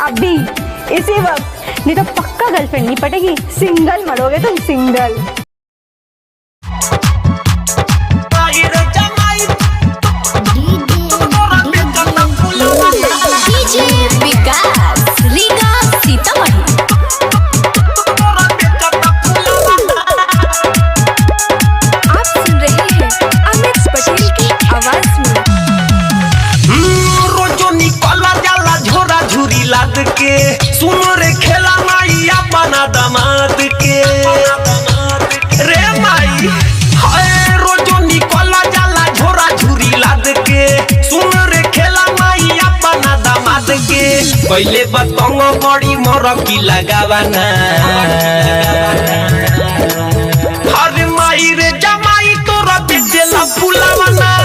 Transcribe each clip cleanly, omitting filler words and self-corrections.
अभी इसी वक्त, नहीं तो पक्का गर्लफ्रेंड नहीं पटेगी। सिंगल मरोगे तुम, सिंगल। सुनो रे खेला माइया बना दमाद के रे माई हाय रोजो निकला जाला झोरा झुरी लाद के। सुनो रे खेला माइया बना दमाद के। पहले बतंग बड़ी मरकी लगावाना हर माई रे जमाई तोरा बेचेला फुलावाना।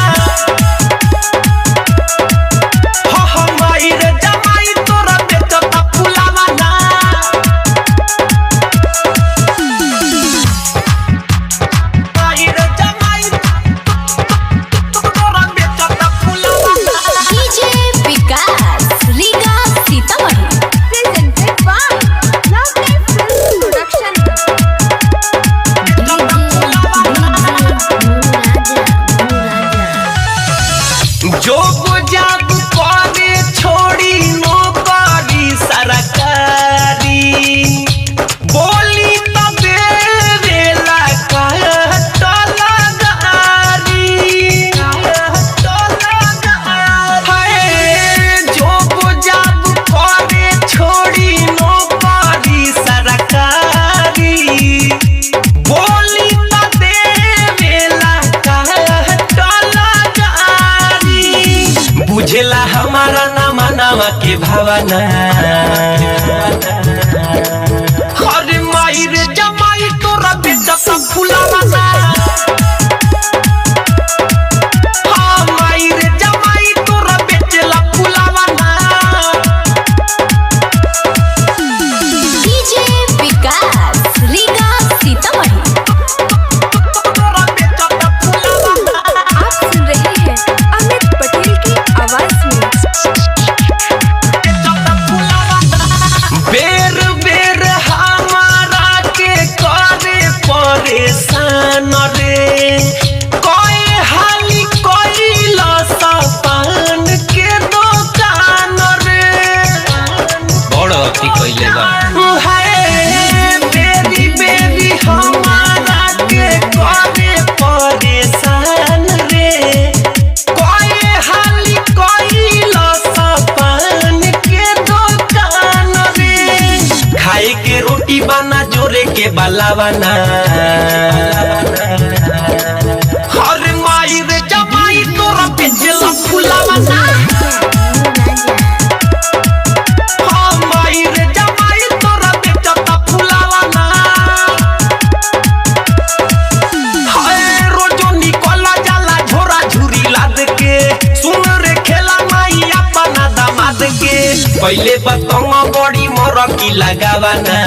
जो जाब करे छोड़ी नौकरी सरकारी बोली तबे वेला जो जाब करे छोड़ी नौकरी सरकारी बोली तबे वेला बुझेला हमारा नामा नामा के भावना। हर माई रे जमाई तोरा बेटा सब फुलावाना। हाँ माई रे जमाई तोरा बेचेला फुलावाना। डीजे विकास रीगा सीतामढ़ी। तोरा बेटा फुलावाना। आप सुन रहे हैं अमित पटेल की आवाज में। बेर बेर हमारा के करे परेशान रे कोई हाली कोई लसपान के दुकान रे बड़ अति कइले बा। हाय बेरी बेरी हमारा के करे परेशान रे कोई हाली कोई लसपान के दुकान रे खाए के रोटी बना जोरे के बलावाना। हर माई रे जमाई तोरा बेचेला फुलावाना। हाँ माई रे जमाई तोरा बेचता फुलावाना। हाय रोजो निकला जाला झोरा झुरी लाद के। सुन रे खेला माइया बना दमाद के। पहले बतंग बड़ी मरकी लगावाना।